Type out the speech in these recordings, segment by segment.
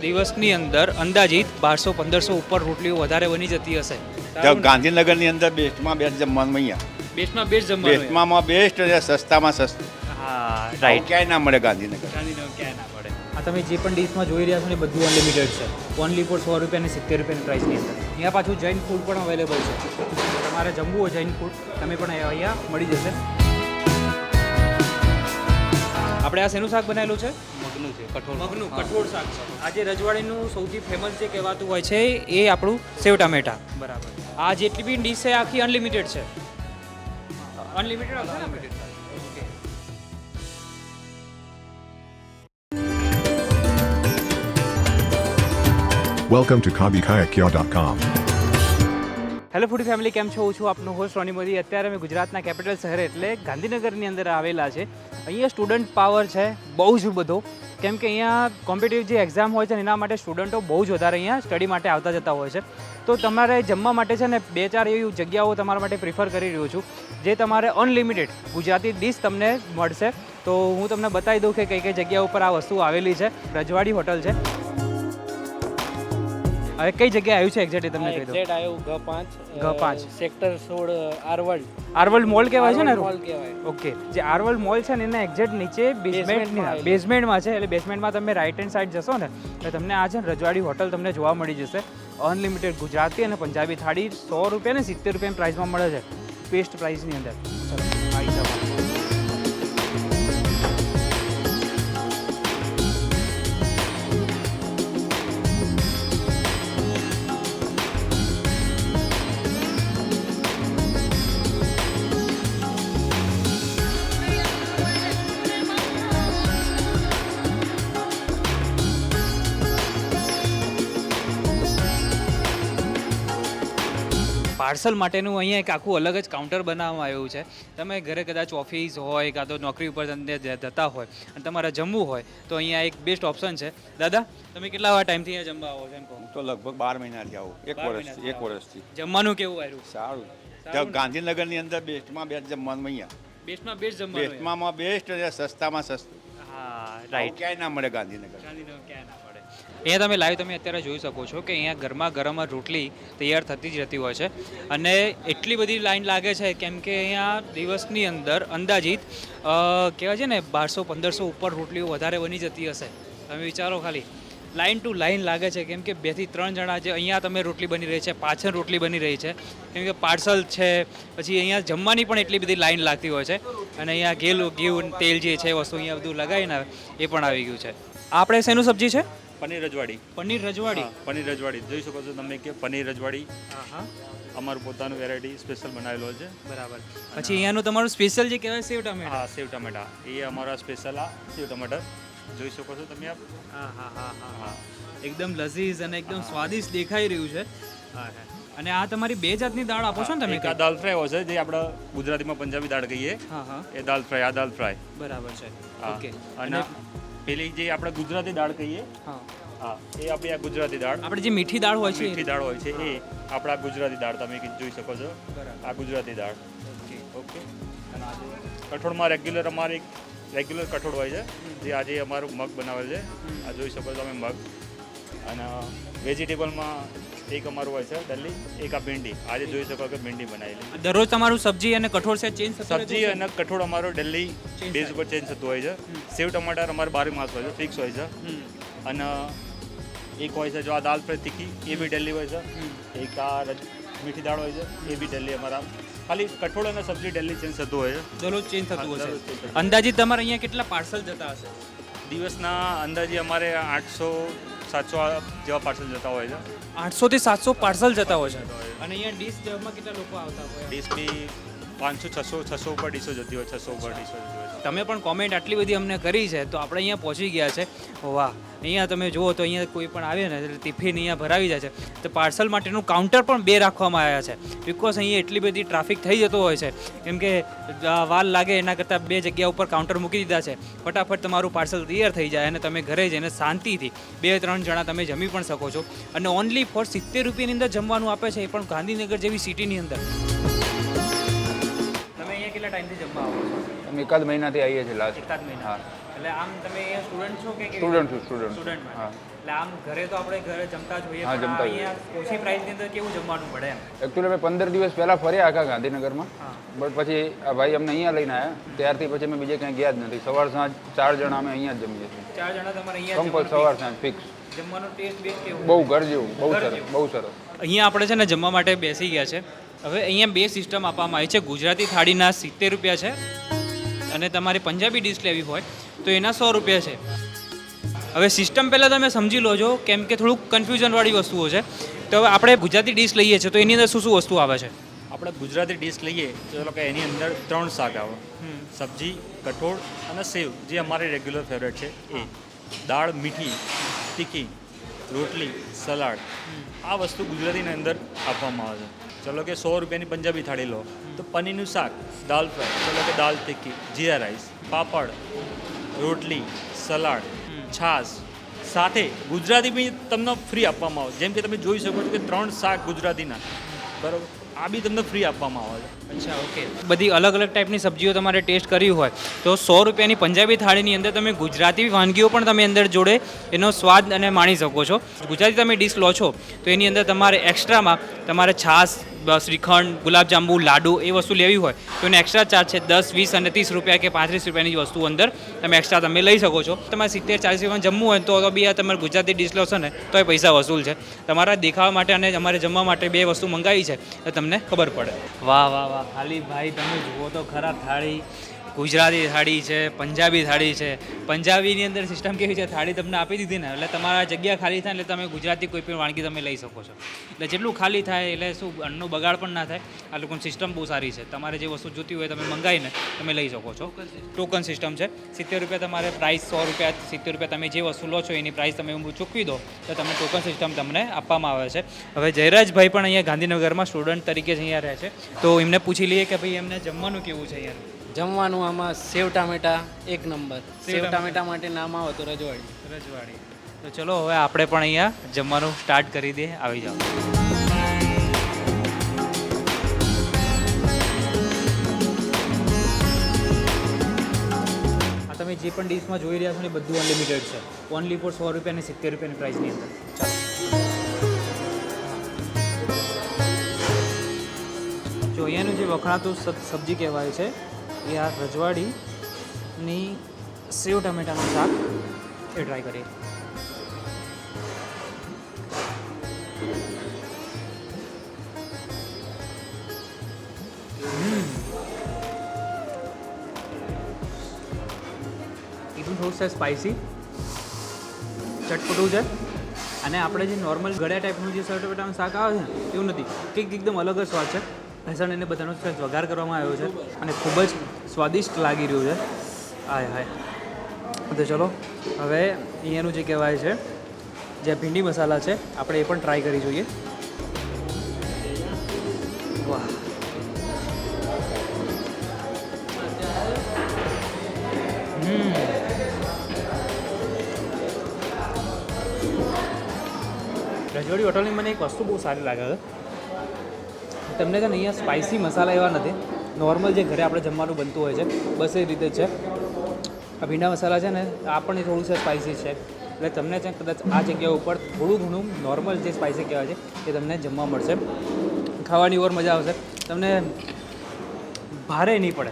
દિવસની અંદર અંદાજિત 1200-1500 ઉપર રોટલીઓ વધારે બની જતી હશે. ગાંધીનગરની અંદર બેસ્ટમાં બેસ્ટ જમવાનું અહીંયા બેસ્ટમાં બેસ્ટ જમવાનું. બેસ્ટમાં બેસ્ટ અને સસ્તામાં સસ્તું. હા રાઈટ, ક્યાંય ના મળે ગાંધીનગર. ગાંધીનગર ક્યાંય ના પડે. આ તમે જે પણ ડીશમાં જોઈ રહ્યા છો ને બધું અનલિમિટેડ છે. ઓનલી ફોર 100 રૂપિયા અને 70 રૂપિયાની પ્રાઇસની અંદર. અહીંયા પાછું જૈન ફૂડ પણ અવેલેબલ છે. તમારે જમવું હોય જૈન ફૂડ તમે પણ અહીંયા મળી જશે. આપણે આ શેનું શાક બનાવેલું છે? મગનું છે, મગનું કઠોળ શાક છે. આજે રજવાડીનું સૌથી ફેમસ જે કહેવાતું હોય છે એ આપણું સેવ ટામેટા. બરાબર. આ જેટલી બી ડીશ છે આખી અનલિમિટેડ છે. અનલિમિટેડ આવશે ને? Okay. Welcome to KabiKayakyo.com. Hello foodie family, કેમ છો? હું છું આપનો હોસ્ટ રોની મોદી. અત્યારે અમે ગુજરાતના કેપિટલ શહેર એટલે ગાંધીનગરની અંદર આવેલા છે. અહીંયા સ્ટુડન્ટ પાવર છે બહુ જ બધો, કેમ કે અહીંયા કોમ્પિટિટિવ જે એક્ઝામ હોય છે એના માટે સ્ટુડન્ટો બહુ જ વધારે અહીંયા સ્ટડી માટે આવતા જતા હોય છે. તો તમારે જમવા માટે છે ને 2-4 એવી જગ્યાઓ તમારા માટે પ્રિફર કરી રહ્યો છું જે તમારે અનલિમિટેડ ગુજરાતી ડીશ તમને મળશે. તો હું તમને બતાવી દઉં કે કઈ કઈ જગ્યા ઉપર આ વસ્તુ આવેલી છે. રજવાડી હોટલ છે. હવે કઈ જગ્યાએ આવ્યું છે એક્ઝેક્ટલી તમને કહી દો. એક્ઝેક્ટ આવ્યું G5 સેક્ટર 16 આરવલ્ડ આરવલ્ડ મોલ કહેવાય છે ને? મોલ કહેવાય. ઓકે. જે આરવલ્ડ મોલ છે ને એના એક્ઝેક્ટ નીચે બેઝમેન્ટમાં છે. એટલે બેઝમેન્ટમાં તમે રાઈટ હેન્ડ સાઈડ જશો ને એટલે તમને આ છે ને રજવાડી હોટલ તમને જોવા મળી જશે. અનલિમિટેડ ગુજરાતી અને પંજાબી થાળી 100 રૂપિયા ને 70 રૂપિયાની પ્રાઇસમાં મળે છે, બેસ્ટ પ્રાઇસની અંદર. ચલો આવી જાઓ. પાર્સલ માટેનું અહીંયા એક આખું અલગ જ કાઉન્ટર બનાવવામાં આવ્યું છે. તમે ઘરે કદાચ ઓફિસ હોય કાં તો નોકરી ઉપર જતા હોય અને તમારે જમવું હોય તો અહીંયા એક બેસ્ટ ઓપ્શન છે. દાદા, તમે કેટલા વાર ટાઈમથી અહીંયા જમવા આવો છો એમ કહો? તો લગભગ 12 મહિનાથી આવું. એક વર્ષથી. જમવાનું કેવું આવ્યું? સારું. ગાંધીનગરની અંદર બેસ્ટમાં બેસ્ટ જમવાનું અહીંયા. બેસ્ટમાં બેસ્ટ જમવાનું. બેસ્ટમાં બેસ્ટ અને સસ્તામાં સસ્તું. હા રાઈટ. ક્યાંય ના મળે ગાંધીનગર. ગાંધીનગર ક્યાંય ના પડે. અહીંયા તમે લાઈવ તમે અત્યારે જોઈ શકો છો કે અહીંયા ગરમા ગરમ રોટલી તૈયાર થતી જ રહેતી હોય છે અને એટલી બધી લાઈન લાગે છે કેમ કે અહીંયા દિવસની અંદર અંદાજિત કહેવાય છે ને 1200-1500 ઉપર રોટલીઓ વધારે બની જતી હશે. તમે વિચારો ખાલી, લાઈન ટુ લાઈન લાગે છે કેમ કે 2 થી 3 જણા જે અહીંયા તમે રોટલી બની રહી છે, પાછળ રોટલી બની રહી છે કેમ કે પાર્સલ છે. પછી અહીંયા જમવાની પણ એટલી બધી લાઈન લાગતી હોય છે અને અહીંયા ઘી તેલ જે છે વસ્તુ અહીંયા બધું લગાવીને એ પણ આવી ગયું છે. આપણે શેનું સબ્જી છે? પનીર રજવાડી. પનીર રજવાડી. પનીર રજવાડી જોઈ શકો છો તમે કે પનીર રજવાડી હા અમારું પોતાનું વેરાયટી સ્પેશિયલ બનાવેલો છે. બરાબર. પછી અહીંયાનું તમારું સ્પેશિયલ જે કહેવાય સેવ ટામેટા. હા, સેવ ટમેટા એ અમારા સ્પેશિયલ આ સેવ ટમેટર જોઈ શકો છો તમે આપ. હા. એકદમ લઝીઝ અને એકદમ સ્વાદિષ્ટ દેખાઈ રહ્યું છે. અને આ તમારી 2 જાતની દાળ આપો છો ને તમે? એક આ દાલ ફ્રાય હોય છે જે આપણે ગુજરાતીમાં પંજાબી દાળ કહીએ. હા. એ દાલ ફ્રાય, આ દાલ ફ્રાય. બરાબર છે. ઓકે. અને પેલી જે આપણે ગુજરાતી દાળ કહીએ, હા, એ આપણી આ ગુજરાતી દાળ. આપણે જે મીઠી દાળ હોય છે મીઠી દાળ હોય છે એ આપણા ગુજરાતી દાળ તમે જોઈ શકો છો. આ ગુજરાતી દાળ. ઓકે. અને આજે કઠોળમાં અમારે રેગ્યુલર કઠોળ હોય છે જે આજે અમારું મગ બનાવેલ છે. આ જોઈ શકો છો તમે મગ. અને વેજીટેબલમાં એક અમારું હોય છે ડલ્લી, એક આ ભીંડી. આજે જોઈ શકો કે ભીંડી બનાવેલી. દરરોજ તમારું સબ્જી અને કઠોળ છે ચેન્જ થતું? સબ્જી અને કઠોળ અમારું ડલ્લી બેઝ ઉપર ચેન્જ થતું હોય છે. સેવ ટમાટર અમારે 12 માસ હોય છે, ફિક્સ હોય છે. અને એક હોય છે જો આ દાલ ફ્રાય તીખી, એ બી ડલ્લી હોય છે. એક આ મીઠી દાળ હોય છે, એ બી ડલ્લી અમારા. ખાલી કઠોળ અને સબ્જી ડલ્લી ચેન્જ થતું હોય છે. દરરોજ ચેન્જ થતું હશે. અંદાજિત તમારે અહીંયા કેટલા પાર્સલ જતા હશે? દિવસના અંદાજે અમારે 800-700 જેવા પાર્સલ જતા હોય છે. 800 થી 700 પાર્સલ જતા હોય છે. અને અહીંયા ડીશ દેવામાં કેટલા લોકો આવતા હોય? ડીશ બી 500-600 ઉપર ડીશો જતી હોય, 600 ઉપર ડીશો જતી હોય. તમે પણ કોમેન્ટ આટલી બધી અમને કરી છે તો આપણે અહીંયા પહોંચી ગયા છે. વાહ, અહીંયા તમે જુઓ તો અહીંયા કોઈ પણ આવે ને એટલે ટિફિન અહીંયા ભરાવી જાય છે. તો પાર્સલ માટેનું કાઉન્ટર પણ 2 રાખવામાં આવ્યા છે બિકોઝ અહીંયા એટલી બધી ટ્રાફિક થઈ જતો હોય છે કેમ કે વાર લાગે એના કરતાં 2 જગ્યા ઉપર કાઉન્ટર મૂકી દીધા છે. ફટાફટ તમારું પાર્સલ તૈયાર થઈ જાય અને તમે ઘરે જઈને શાંતિથી 2-3 જણા તમે જમી પણ શકો છો. અને ઓનલી ફોર 70 રૂપિયાની અંદર જમવાનું આપે છે, એ પણ ગાંધીનગર જેવી સિટીની અંદર. તમે અહીંયા કેટલા ટાઈમથી જમવા આવો છો? અમે એકાદ મહિનાથી આવીએ છીએ લાસ્ટ. એકાદ મહિના. એટલે આમ તમે અહીંયા સ્ટુડન્ટ છો કે સ્ટુડન્ટ છું સ્ટુડન્ટ. સ્ટુડન્ટ હા. એટલે આમ ઘરે તો આપણે ઘરે જમતા જ હોઈએ હા, પણ જમતા હોઈએ. અહીંયા ઓછી પ્રાઇસની અંદર કેવું જમવાનું પડે એમ એકચ્યુઅલી અમે 15 દિવસ પહેલાં ફર્યા આખા ગાંધીનગરમાં. હા. બટ પછી આ ભાઈ અમને અહીંયા લઈને આવ્યા, ત્યારથી પછી અમે બીજે ક્યાંય ગયા જ નથી. સવાર સાંજ 4 જણા અમે અહીંયા જ જમીએ છીએ. 4 જણા તમારે અહીંયા કમ્પલ સવાર સાંજ ફિક્સ. જમવાનો ટેસ્ટ બેસ્ટ કેવું બહુ ઘર જેવું, બહુ ઘર સરસ, જેવું. બહુ સરસ. અહીંયા આપણે છે ને જમવા માટે બેસી ગયા છે. હવે અહીંયા બે સિસ્ટમ આપવામાં આવી છે. ગુજરાતી થાળીના 70 રૂપિયા છે અને તમારે પંજાબી ડીશ લેવી હોય તો એના 100 રૂપિયા છે. હવે સિસ્ટમ પહેલાં તમે સમજી લો છો કેમ કે થોડુંક કન્ફ્યુઝનવાળી વસ્તુઓ છે. તો હવે આપણે ગુજરાતી ડીશ લઈએ છીએ તો એની અંદર શું શું વસ્તુ આવે છે? આપણે ગુજરાતી ડીશ લઈએ ચલો કે એની અંદર 3 શાક આવે, સબ્જી, કઠોળ અને સેવ, જે અમારી રેગ્યુલર ફેવરેટ છે એ. દાળ મીઠી, તીખી, રોટલી, સલાડ. આ વસ્તુ ગુજરાતીની અંદર આપવામાં આવે છે. ચલો કે 100 રૂપિયાની પંજાબી થાળી લો તો પનીરનું શાક, દાલ ફ્રાય, ચલો કે દાલ તીખી, જીરા રાઈસ, પાપડ, રોટલી, સલાડ, છાશ, સાથે ગુજરાતી બી તમને ફ્રી આપવામાં આવે. જેમ કે તમે જોઈ શકો છો કે 3 શાક ગુજરાતીના, બરાબર, આ બી તમને ફ્રી આપવામાં આવે છે. અચ્છા, ઓકે. બધી અલગ અલગ ટાઈપની સબ્જીઓ તમારે ટેસ્ટ કરવી હોય તો 100 રૂપિયાની પંજાબી થાળીની અંદર તમે ગુજરાતી વાનગીઓ પણ તમે અંદર જોડે એનો સ્વાદ અને માણી શકો છો. ગુજરાતી તમે ડીશ લો છો તો એની અંદર તમારે એક્સ્ટ્રામાં તમારે છાશ, શ્રીખંડ, ગુલાબજાંબુ, લાડુ એ વસ્તુ લેવી હોય તો એને એક્સ્ટ્રા ચાર્જ છે 10, 20 અને 30 રૂપિયા કે 35 રૂપિયાની વસ્તુ અંદર તમે એક્સ્ટ્રા તમે લઈ શકો છો. તમારે 70-40 રૂપિયામાં જમવું હોય તો બી આ તમારે ગુજરાતી ડીશ લો છો ને તો એ પૈસા વસૂલ છે. તમારા દેખાવા માટે અને અમારે જમવા માટે બે વસ્તુ મંગાવી છે તો તમને ખબર પડે. વાહ વાહ વાહ, ખાલી ભાઈ તમે જુઓ તો ખરા થાળી. ગુજરાતી થાળી છે, પંજાબી થાળી છે. પંજાબીની અંદર સિસ્ટમ કેવી છે, થાળી તમને આપી દીધી ને એટલે તમારા જગ્યા ખાલી થાય એટલે તમે ગુજરાતી કોઈ પણ વાનગી તમે લઈ શકો છો. એટલે જેટલું ખાલી થાય એટલે શું અન્નનો બગાડ પણ ના થાય. આ લોકોની સિસ્ટમ બહુ સારી છે. તમારે જે વસ્તુ જોતી હોય તમે મંગાવીને તમે લઈ શકો છો. ટોકન સિસ્ટમ છે. 70 રૂપિયા તમારે પ્રાઇસ, 100 રૂપિયા, 70 રૂપિયા તમે જે વસ્તુ લો છો એની પ્રાઇસ તમે ચૂકવી દો તો તમને ટોકન સિસ્ટમ તમને આપવામાં આવે છે. હવે જયરાજભાઈ પણ અહીંયા ગાંધીનગરમાં સ્ટુડન્ટ તરીકે જ અહીંયા રહે છે તો એમને પૂછી લઈએ કે ભાઈ એમને જમવાનું કેવું છે અહીંયા? જમવાનું આમાં સેવ ટામેટા એક નંબર. સેવ ટામેટા માટે નામ આવે તો રજવાડી. રજવાડી. તો ચલો હવે આપણે પણ અહીંયા જમવાનું સ્ટાર્ટ કરી દઈએ. આવી જાઓ. આ તમે જે પણ ડીશમાં જોઈ રહ્યા છો ને એ બધું અનલિમિટેડ છે. ઓનલી ફોર 100 રૂપિયા અને 70 રૂપિયાની પ્રાઇસની અંદર. ચાલો. જો અહીંયાનું જે વખણાતું સબ્જી કહેવાય છે એ આ રજવાડીની સેવ ટમેટાનું શાક એ ટ્રાય કરીએ. એ પણ થોડું છે સ્પાઇસી, ચટપટું છે અને આપણે જે નોર્મલ ગળ્યા ટાઈપનું જે સેવ ટમેટાનું શાક આવે છે ને એવું નથી. કંઈક એકદમ અલગ જ સ્વાદ છે. લસણ એને બધાનો વઘાર કરવામાં આવ્યો છે અને ખૂબ જ સ્વાદિષ્ટ લાગી રહ્યું છે. હાય હાય. તો ચલો હવે અહીંયાનું જે કહેવાય છે જે ભીંડી મસાલા છે આપણે એ પણ ટ્રાય કરી જોઈએ. વાહ. રજવાડી હોટલની મને એક વસ્તુ બહુ સારી લાગે છે. તમને છે ને અહીંયા સ્પાઇસી મસાલા એવા નથી. નોર્મલ જે ઘરે આપણે જમવાનું બનતું હોય છે બસ એ રીતે જ છે. આ ભીંડા મસાલા છે ને આ પણ થોડું છે સ્પાઇસી છે એટલે તમને છે કદાચ આ જગ્યા ઉપર થોડું ઘણું નોર્મલ જે સ્પાઇસી કહેવાય છે એ તમને જમવા મળશે. ખાવાની ઓર મજા આવશે. તમને ભારે નહીં પડે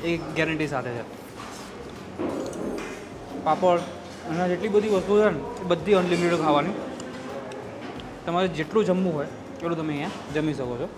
એ ગેરંટી સાથે છે. પાપડ અને જેટલી બધી વસ્તુઓ છે ને એ બધી અનલિમિટેડ ખાવાની. તમારે જેટલું જમવું હોય એટલું તમે અહીંયા જમી શકો છો.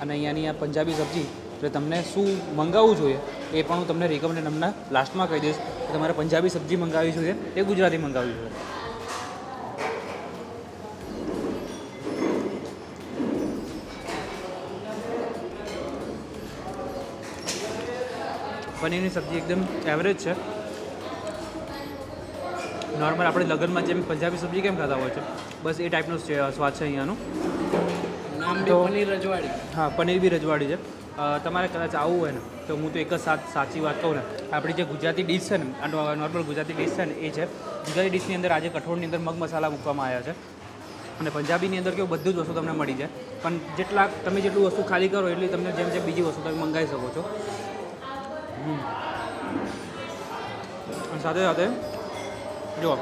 અને અહીંયાની આ પંજાબી સબ્જી એટલે તમને શું મંગાવવું જોઈએ એ પણ હું તમને રિકમેન્ડ હમણાં લાસ્ટમાં કહી દઈશ કે તમારે પંજાબી સબ્જી મંગાવવી જોઈએ કે ગુજરાતી મંગાવવી જોઈએ. પનીરની સબ્જી એકદમ એવરેજ છે. નોર્મલ આપણે લગ્નમાં જેમ પંજાબી સબ્જી કેમ ખાતા હોય છે બસ એ ટાઈપનો સ્વાદ છે અહીંયાનું. નામ બી પનીર રજવાડી. હા, પનીર બી રજવાડી છે. તમારે કદાચ આવવું હોય ને તો હું તો એક જ સાચી વાત કહું ને, આપણી જે ગુજરાતી ડિશ છે ને આ નોર્મલ ગુજરાતી ડિશ છે ને એ છે. ગુજરાતી ડિશની અંદર આજે કઠોળની અંદર મગ મસાલા મૂકવામાં આવ્યા છે અને પંજાબીની અંદર કેવું બધું જ વસ્તુ તમને મળી જાય. પણ તમે જેટલું વસ્તુ ખાલી કરો એટલી તમને જેમ જેમ બીજી વસ્તુ તમે મંગાવી શકો છો. સાથે સાથે જુઓ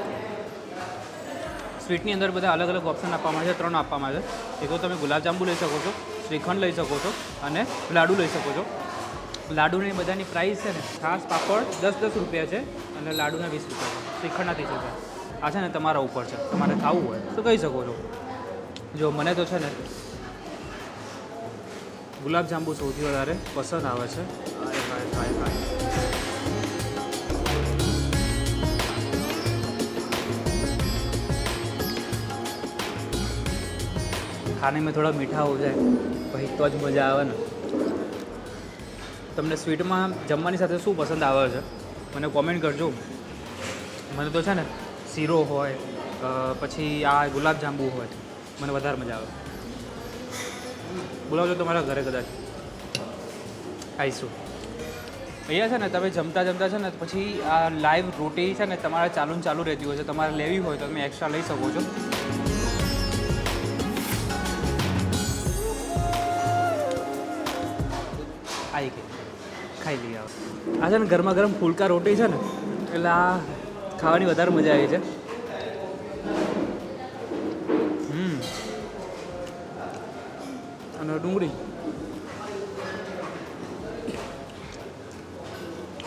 સ્વીટની અંદર બધા અલગ અલગ ઓપ્શન આપવામાં આવે છે, 3 આપવામાં આવે છે. એક તો તમે ગુલાબજાંબુ લઈ શકો છો, શ્રીખંડ લઈ શકો છો અને લાડુ લઈ શકો છો. લાડુની બધાની પ્રાઇસ છે ને, છાશ પાપડ 10-10 રૂપિયા છે અને લાડુના 20 રૂપિયા છે, શ્રીખંડના 30 રૂપિયા. આ છે ને તમારા ઉપર છે, તમારે ખાવું હોય તો કહી શકો છો. જો મને તો છે ને ગુલાબજાંબુ સૌથી વધારે પસંદ આવે છે. खाने में थोड़ा मीठा हो जाए भाई तो જ મજા આવે ને. તમને સ્વીટમાં જમવાની સાથે શું પસંદ આવે છે મને કોમેન્ટ કરજો. મને તો છે ને શીરો હોય પછી આ ગુલાબજાંબુ હોય મને વધારે મજા આવે. બોલાવજો તમારા ઘરે કદાચ આવીશું. અહીંયા છે ને તમે જમતા છે ને પછી આ લાઈવ રોટી છે ને તમારે ચાલુ રહેતી હોય છે. તમારે લેવી હોય તો તમે એક્સ્ટ્રા લઈ શકો છો. આવી ગઈ, ખાઈ લઈએ હવે. આ છે ને ગરમા ગરમ ફુલકા રોટી છે ને એટલે આ ખાવાની વધારે મજા આવી છે. અને ડુંગળી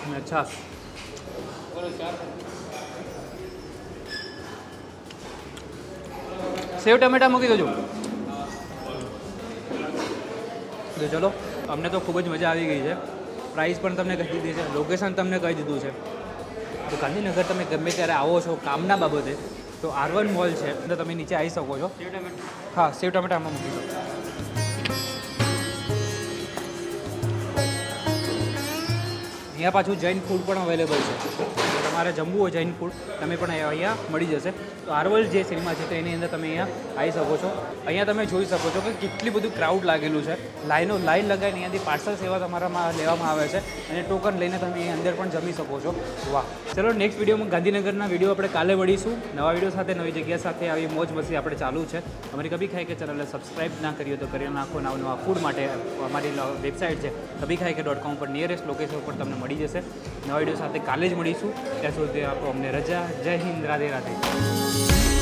અને છાશ. સેવ ટમેટા મૂકી દેજો. તો ચલો, અમને તો ખૂબ જ મજા આવી ગઈ છે. પ્રાઇસ પણ તમને કહી દીધી છે, લોકેશન તમને કહી દીધું છે. તો ગાંધીનગર તમે ગમે ત્યારે આવો છો કામના બાબતે તો R1 મોલ છે તો તમે નીચે આવી શકો છો. હા, સેવ ટમેટા આમાં મૂકી દો. અહીંયા પાછું જૈન ફૂડ પણ અવેલેબલ છે. તમારે જમવું હોય જૈન ફૂડ તમે પણ અહીંયા મળી જશે. તો આરવલ જે સિનેમા છે તો એની અંદર તમે અહીંયા આવી શકો છો. અહીંયા તમે જોઈ શકો છો કે કેટલી બધું ક્રાઉડ લાગેલું છે. લાઈન લગાવીને અહીંયાથી પાર્સલ સેવા તમારામાં લેવામાં આવે છે અને ટોકન લઈને તમે અહીં અંદર પણ જમી શકો છો. વાહ, ચલો નેક્સ્ટ વિડીયોમાં ગાંધીનગરના વિડીયો આપણે કાલે મળીશું. નવા વિડીયો સાથે નવી જગ્યા સાથે આવી મોજ મસ્તી આપણે ચાલુ છે. અમારી કભી ખાઈ કે ચેનલને સબસ્ક્રાઈબ ના કરી તો કરી નાખો. નવા ફૂડ માટે અમારી વેબસાઇટ છે kabhikhayke.com પર નિયરેસ્ટ લોકેશન પર તમને મળી જશે. નવા વિડીયો સાથે કાલે જ મળીશું. ત્યાં સુધી આપો અમને રજા. જય હિન્દ, રાધે રાધે.